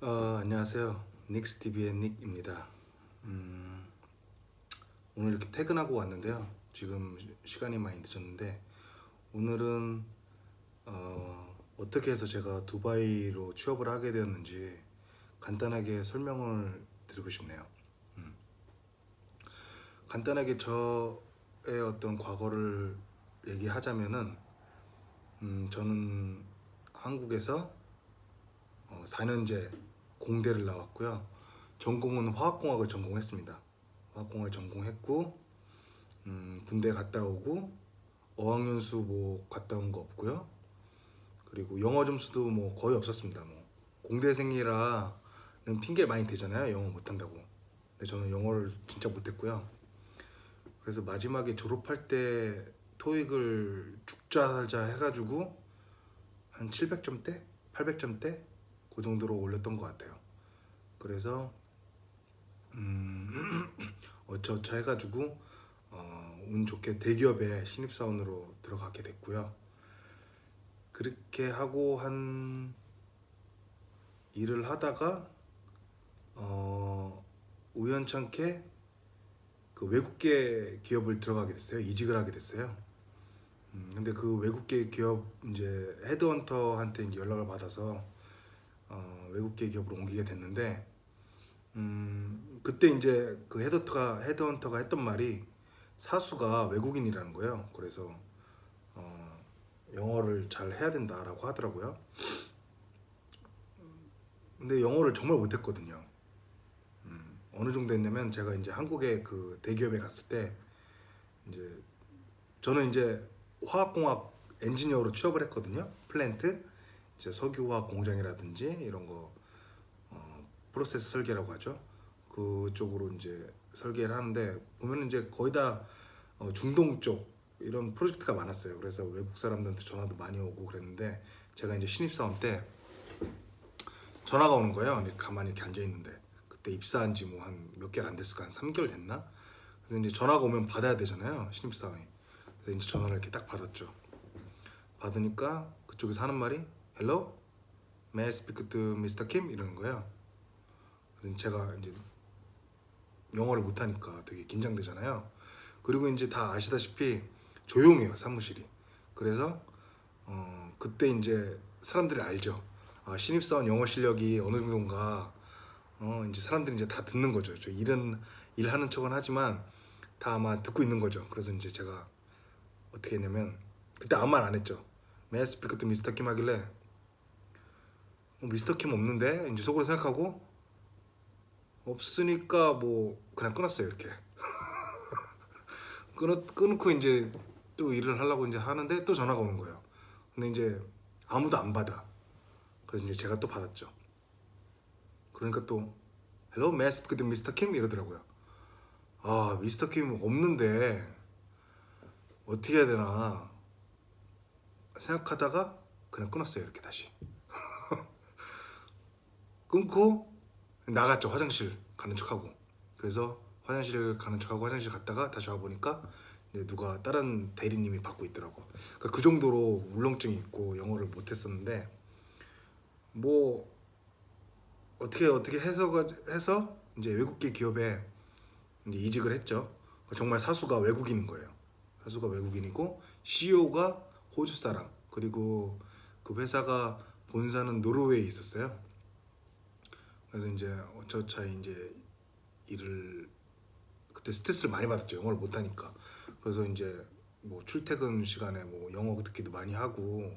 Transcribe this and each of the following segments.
안녕하세요. 닉스TV의 닉입니다. 오늘 이렇게 퇴근하고 왔는데요. 지금 시간이 많이 늦었는데 오늘은 어떻게 해서 제가 두바이로 취업을 하게 되었는지 간단하게 설명을 드리고 싶네요. 간단하게 저의 어떤 과거를 얘기하자면은 저는 한국에서 4년제 공대를 나왔고요. 전공은 화학공학을 전공했습니다. 화학공학을 전공했고 군대 갔다 오고 어학연수 뭐 갔다 온 거 없고요. 그리고 영어 점수도 뭐 거의 없었습니다. 뭐 공대생이라는 핑계 많이 대잖아요. 영어 못한다고. 근데 저는 영어를 진짜 못했고요. 그래서 마지막에 졸업할 때 토익을 죽자살자 해가지고 한 700점대, 800점대 그 정도로 올렸던 것 같아요. 그래서 어쩌어쩌 해가지고 운 좋게 대기업에 신입사원으로 들어가게 됐고요. 그렇게 하고 한 일을 하다가 우연찮게 그 외국계 기업을 들어가게 됐어요. 이직을 하게 됐어요. 근데 그 외국계 기업 이제 헤드헌터한테 이제 연락을 받아서 외국계 기업으로 옮기게 됐는데 그때 이제 그 헤드헌터가 했던 말이 사수가 외국인이라는 거예요. 그래서 영어를 잘 해야 된다라고 하더라고요. 근데 영어를 정말 못했거든요. 어느 정도 했냐면 제가 이제 한국의 그 대기업에 갔을 때 이제 저는 이제 화학공학 엔지니어로 취업을 했거든요. 플랜트 이제 석유화학 공장이라든지 이런 거 프로세스 설계라고 하죠. 그쪽으로 이제 설계를 하는데 보면 이제 거의 다 중동 쪽 이런 프로젝트가 많았어요. 그래서 외국 사람들한테 전화도 많이 오고 그랬는데 제가 이제 신입사원 때 전화가 오는 거예요. 근데 가만히 이렇게 앉아 있는데 그때 입사한 지 뭐 한 몇 개월 안 됐을까 한 3개월 됐나? 그래서 이제 전화가 오면 받아야 되잖아요. 신입사원이. 그래서 이제 전화를 이렇게 딱 받았죠. 받으니까 그쪽에서 하는 말이 Hello, may I speak to Mr. Kim? 이러는 거예요. 그래서 제가 이제 영어를 못하니까 되게 긴장되잖아요. 그리고 이제 다 아시다시피 조용해요, 사무실이. 그래서 그때 이제 사람들이 알죠. 신입사원 영어 실력이 어느 정도인가. 이제 사람들이 이제 다 듣는 거죠. 저 일하는 척은 하지만 다 아마 듣고 있는 거죠. 그래서 이제 제가 어떻게 했냐면 그때 아무 말 안 했죠. 메스 피크트 미스터 킴 하길래 미스터 킴 없는데 이제 속으로 생각하고 없으니까 뭐 그냥 끊었어요. 이렇게 끊고 이제 또 일을 하려고 이제 하는데 또 전화가 오는 거예요. 근데 이제 아무도 안 받아. 그래서 이제 제가 또 받았죠. 그러니까 또 Hello, may I speak to Mr. Kim? 이러더라고요. 미스터 킴 없는데 어떻게 해야 되나 생각하다가 그냥 끊었어요. 이렇게 다시 끊고 나갔죠. 화장실 가는 척하고. 그래서 화장실 가는 척하고 화장실 갔다가 다시 와보니까 이제 누가 다른 대리님이 받고 있더라고. 그러니까 그 정도로 울렁증이 있고 영어를 못했었는데 뭐 어떻게 해서 이제 외국계 기업에 이제 이직을 했죠. 정말 사수가 외국인인 거예요. 사수가 외국인이고 CEO가 호주 사람. 그리고 그 회사가 본사는 노르웨이에 있었어요. 그래서 이제 어쩌차이 이제 일을 그때 스트레스를 많이 받았죠. 영어를 못하니까. 그래서 이제 뭐 출퇴근 시간에 뭐 영어 듣기도 많이 하고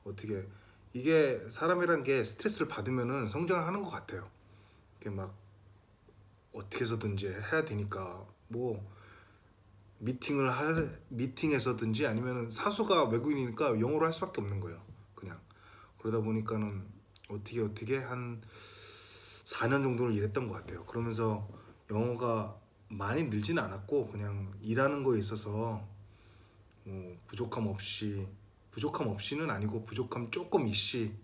어떻게 이게 사람이란 게 스트레스를 받으면은 성장을 하는 것 같아요. 이게 막 어떻게 해서든지 해야 되니까 뭐 미팅에서든지 아니면 사수가 외국인이니까 영어로 할 수밖에 없는 거예요. 그냥 그러다 보니까는 어떻게 한 4년 정도를 일했던 것 같아요. 그러면서 영어가 많이 늘지는 않았고 그냥 일하는 거에 있어서 뭐 부족함 없이는 아니고 부족함 조금 있이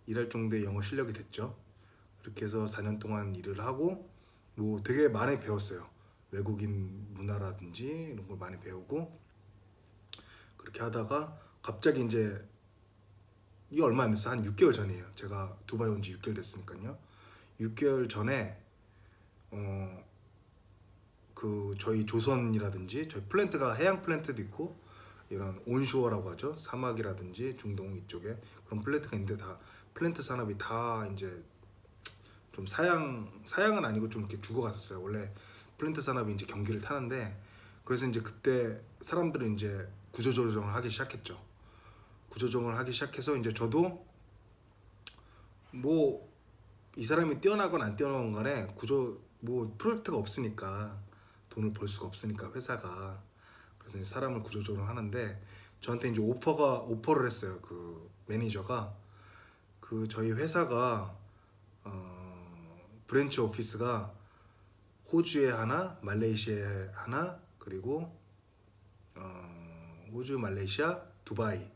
일할 정도의 영어 실력이 됐죠. 그렇게 해서 4년 동안 일을 하고 뭐 되게 많이 배웠어요. 외국인 문화라든지 이런 걸 많이 배우고 그렇게 하다가 갑자기 이제 이게 얼마 안 됐어. 한 6개월 전이에요. 제가 두바이 온 지 6개월 됐으니까요. 6개월 전에 그 저희 조선이라든지 저희 플랜트가 해양 플랜트도 있고 이런 온쇼어라고 하죠. 사막이라든지 중동 이쪽에 그런 플랜트가 있는데 다 플랜트 산업이 다 이제 좀 사양은 아니고 좀 이렇게 죽어갔었어요. 원래 플랜트 산업이 이제 경기를 타는데 그래서 이제 그때 사람들은 이제 구조조정을 하기 시작했죠. 구조조정을 하기 시작해서 이제 저도 뭐 이 사람이 뛰어나건 안 뛰어나건 간에 구조 뭐 프로젝트가 없으니까 돈을 벌 수가 없으니까 회사가 그래서 이제 사람을 구조조정을 하는데 저한테 이제 오퍼를 했어요. 그 매니저가 그 저희 회사가 브랜치 오피스가 호주에 하나, 말레이시아에 하나, 그리고 호주, 말레이시아, 두바이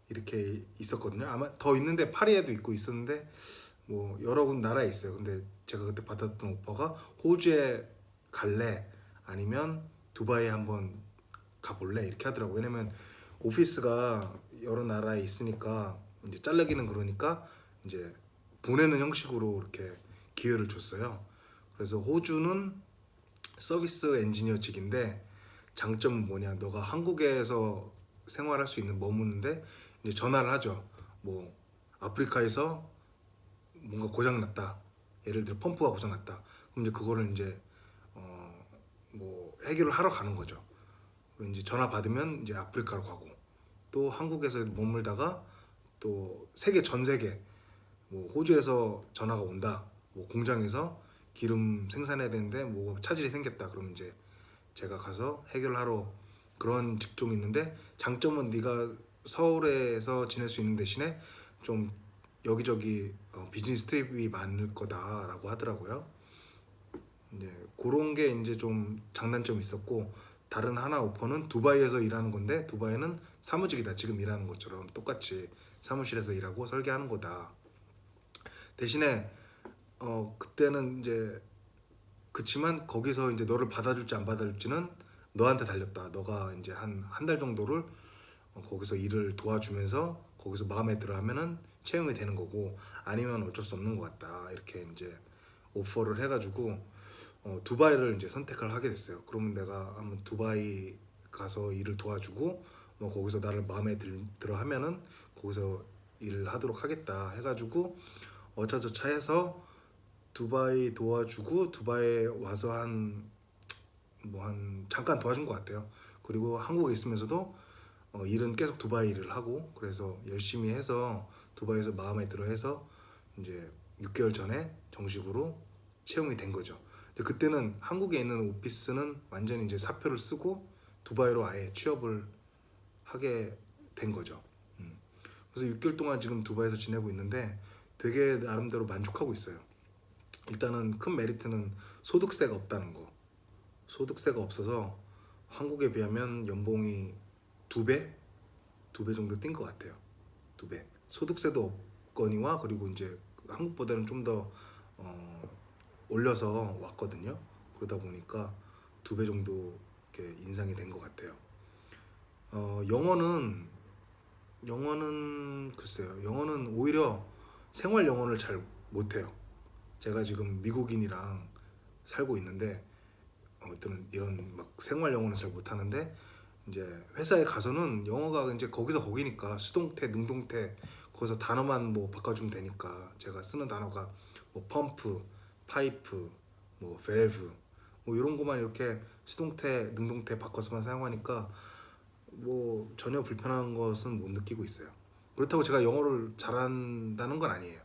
이렇게 있었거든요. 아마 더 있는데 파리에도 있고 있었는데 뭐 여러 군 나라에 있어요. 근데 제가 그때 받았던 오퍼가 호주에 갈래 아니면 두바이에 한번 가볼래 이렇게 하더라고. 왜냐면 오피스가 여러 나라에 있으니까 이제 잘라기는 그러니까 이제 보내는 형식으로 이렇게 기회를 줬어요. 그래서 호주는 서비스 엔지니어직인데 장점은 뭐냐? 너가 한국에서 생활할 수 있는 머무는데 이제 전화를 하죠. 뭐 아프리카에서 뭔가 고장 났다. 예를 들어 펌프가 고장 났다. 그럼 이제 그거를 이제 뭐 해결을 하러 가는 거죠. 이제 전화 받으면 이제 아프리카로 가고 또 한국에서 머물다가 또 전 세계 뭐 호주에서 전화가 온다. 뭐 공장에서 기름 생산해야 되는데 뭐 차질이 생겼다. 그러면 이제 제가 가서 해결하러 그런 직종이 있는데 장점은 네가 서울에서 지낼 수 있는 대신에 좀 여기저기 비즈니스 트립이 많을 거다라고 하더라고요. 이제 그런 게 이제 좀 장단점이 있었고 다른 하나 오퍼는 두바이에서 일하는 건데 두바이는 사무직이다. 지금 일하는 것처럼 똑같이 사무실에서 일하고 설계하는 거다. 대신에 그때는 이제 그치만 거기서 이제 너를 받아줄지 안 받아줄지는 너한테 달렸다. 너가 이제 한 달 정도를 거기서 일을 도와주면서 거기서 마음에 들어 하면은 채용이 되는 거고 아니면 어쩔 수 없는 것 같다. 이렇게 이제 오퍼를 해가지고 두바이를 이제 선택을 하게 됐어요. 그러면 내가 한번 두바이 가서 일을 도와주고 뭐 거기서 나를 마음에 들어 하면은 거기서 일을 하도록 하겠다 해가지고 어차저차 해서 두바이 도와주고 두바이에 와서 한 잠깐 도와준 것 같아요. 그리고 한국에 있으면서도 일은 계속 두바이 일을 하고 그래서 열심히 해서 두바이에서 마음에 들어 해서 이제 6개월 전에 정식으로 채용이 된 거죠. 그때는 한국에 있는 오피스는 완전히 이제 사표를 쓰고 두바이로 아예 취업을 하게 된 거죠. 그래서 6개월 동안 지금 두바이에서 지내고 있는데 되게 나름대로 만족하고 있어요. 일단은 큰 메리트는 소득세가 없다는 거. 소득세가 없어서 한국에 비하면 연봉이 두 배? 2배 정도 뛴 것 같아요. 2배. 소득세도 없거니와 그리고 이제 한국보다는 좀 더 올려서 왔거든요. 그러다 보니까 2배 정도 이렇게 인상이 된 것 같아요. 영어는 글쎄요. 영어는 오히려 생활 영어를 잘 못해요. 제가 지금 미국인이랑 살고 있는데 어떤 이런 막 생활 영어는 잘 못하는데 이제 회사에 가서는 영어가 이제 거기서 거기니까 수동태, 능동태 거기서 단어만 뭐 바꿔주면 되니까 제가 쓰는 단어가 뭐 펌프, 파이프, 뭐 밸브 뭐 이런 것만 이렇게 수동태, 능동태 바꿔서만 사용하니까 뭐 전혀 불편한 것은 못 느끼고 있어요. 그렇다고 제가 영어를 잘한다는 건 아니에요.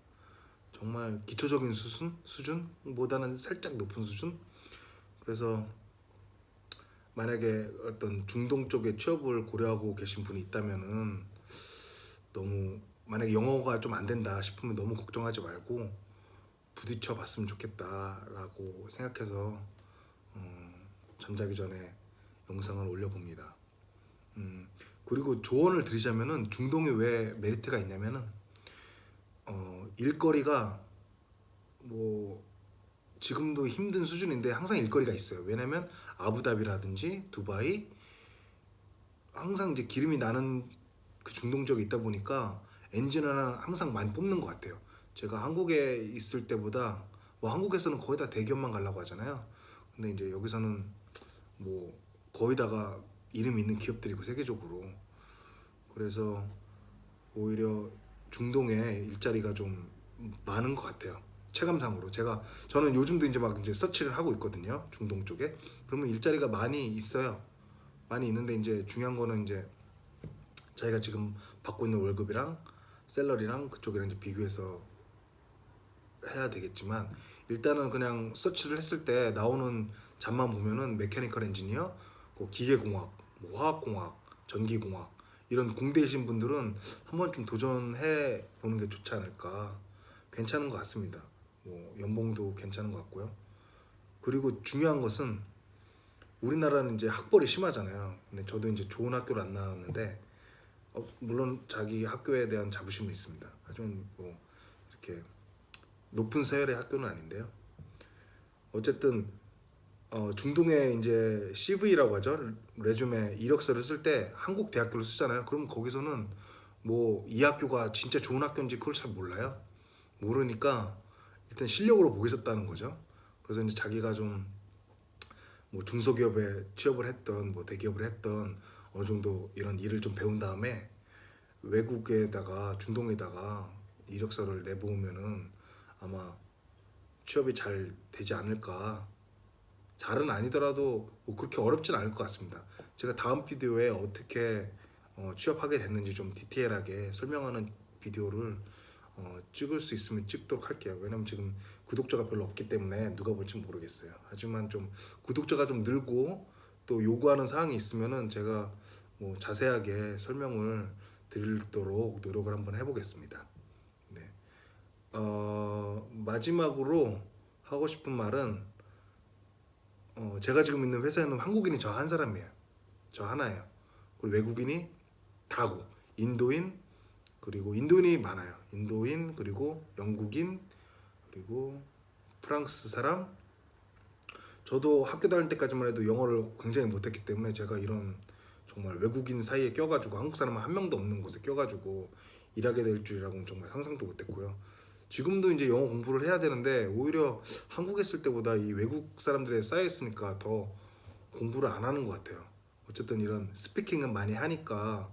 정말 기초적인 수준보다는 살짝 높은 수준. 그래서 만약에 어떤 중동 쪽에 취업을 고려하고 계신 분이 있다면은 너무 만약에 영어가 좀 안 된다 싶으면 너무 걱정하지 말고 부딪혀 봤으면 좋겠다라고 생각해서 잠자기 전에 영상을 올려봅니다. 그리고 조언을 드리자면은 중동에 왜 메리트가 있냐면은 일거리가 뭐 지금도 힘든 수준인데 항상 일거리가 있어요. 왜냐면 아부다비라든지 두바이 항상 이제 기름이 나는 그 중동 지역에 있다 보니까 엔지니어는 항상 많이 뽑는 것 같아요. 제가 한국에 있을 때보다 뭐 한국에서는 거의 다 대기업만 가려고 하잖아요. 근데 이제 여기서는 뭐 거의 다가 이름 있는 기업들이고 세계적으로. 그래서 오히려 중동에 일자리가 좀 많은 것 같아요. 체감상으로 저는 요즘도 이제 막 이제 서치를 하고 있거든요. 중동 쪽에. 그러면 일자리가 많이 있어요. 많이 있는데 이제 중요한 거는 이제 자기가 지금 받고 있는 월급이랑 샐러리랑 그쪽이랑 이제 비교해서 해야 되겠지만 일단은 그냥 서치를 했을 때 나오는 잡만 보면은 메케니컬 엔지니어, 뭐 기계공학, 뭐 화학공학, 전기공학 이런 공대이신 분들은 한번 좀 도전해 보는 게 좋지 않을까. 괜찮은 것 같습니다. 뭐 연봉도 괜찮은 것 같고요. 그리고 중요한 것은 우리나라는 이제 학벌이 심하잖아요. 근데 저도 이제 좋은 학교를 안 나왔는데 물론 자기 학교에 대한 자부심은 있습니다. 하지만 뭐 이렇게 높은 서열의 학교는 아닌데요. 어쨌든 중동에 이제 CV라고 하죠. 레주메 이력서를 쓸 때 한국 대학교를 쓰잖아요. 그럼 거기서는 뭐 이 학교가 진짜 좋은 학교인지 그걸 잘 몰라요. 모르니까 일단 실력으로 보겠었다는 거죠. 그래서 이제 자기가 좀 뭐 중소기업에 취업을 했던 뭐 대기업을 했던 어느 정도 이런 일을 좀 배운 다음에 외국에다가 중동에다가 이력서를 내보면은 아마 취업이 잘 되지 않을까. 잘은 아니더라도 뭐 그렇게 어렵진 않을 것 같습니다. 제가 다음 비디오에 어떻게 취업하게 됐는지 좀 디테일하게 설명하는 비디오를 찍을 수 있으면 찍도록 할게요. 왜냐면 지금 구독자가 별로 없기 때문에 누가 볼지 모르겠어요. 하지만 좀 구독자가 좀 늘고 또 요구하는 사항이 있으면은 제가 뭐 자세하게 설명을 드리도록 노력을 한번 해보겠습니다. 네. 마지막으로 하고 싶은 말은 제가 지금 있는 회사에는 한국인이 저 한 사람이에요. 저 하나예요. 그리고 외국인이 다고 인도인 그리고 인도인이 많아요. 인도인 그리고 영국인 그리고 프랑스 사람. 저도 학교 다닐 때까지만 해도 영어를 굉장히 못했기 때문에 제가 이런 정말 외국인 사이에 껴가지고 한국 사람 한 명도 없는 곳에 껴가지고 일하게 될 줄이라고는 정말 상상도 못했고요. 지금도 이제 영어 공부를 해야 되는데 오히려 한국에 있을 때보다 이 외국 사람들에 쌓여 있으니까 더 공부를 안 하는 것 같아요. 어쨌든 이런 스피킹은 많이 하니까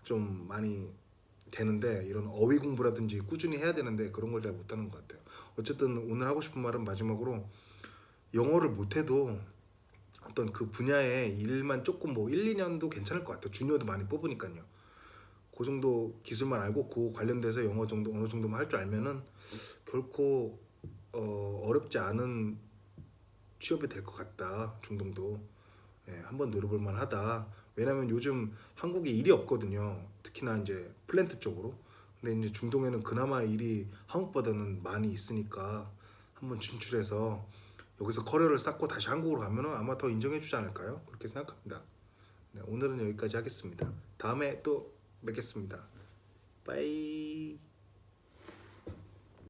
좀 많이 되는데 이런 어휘 공부라든지 꾸준히 해야 되는데 그런 걸 잘 못하는 것 같아요. 어쨌든 오늘 하고 싶은 말은 마지막으로 영어를 못해도 어떤 그 분야의 일만 조금 뭐 1, 2년도 괜찮을 것 같아요. 주니어도 많이 뽑으니까요. 그 정도 기술만 알고 그 관련돼서 영어 정도 어느 정도만 할 줄 알면은 결코 어렵지 않은 취업이 될 것 같다. 중동도 한번 노려볼 만하다. 왜냐면 요즘 한국에 일이 없거든요. 특히나 이제 플랜트 쪽으로. 근데 이제 중동에는 그나마 일이 한국보다는 많이 있으니까 한번 진출해서 여기서 커리어를 쌓고 다시 한국으로 가면은 아마 더 인정해주지 않을까요? 그렇게 생각합니다. 네, 오늘은 여기까지 하겠습니다. 다음에 또 뵙겠습니다. 빠이.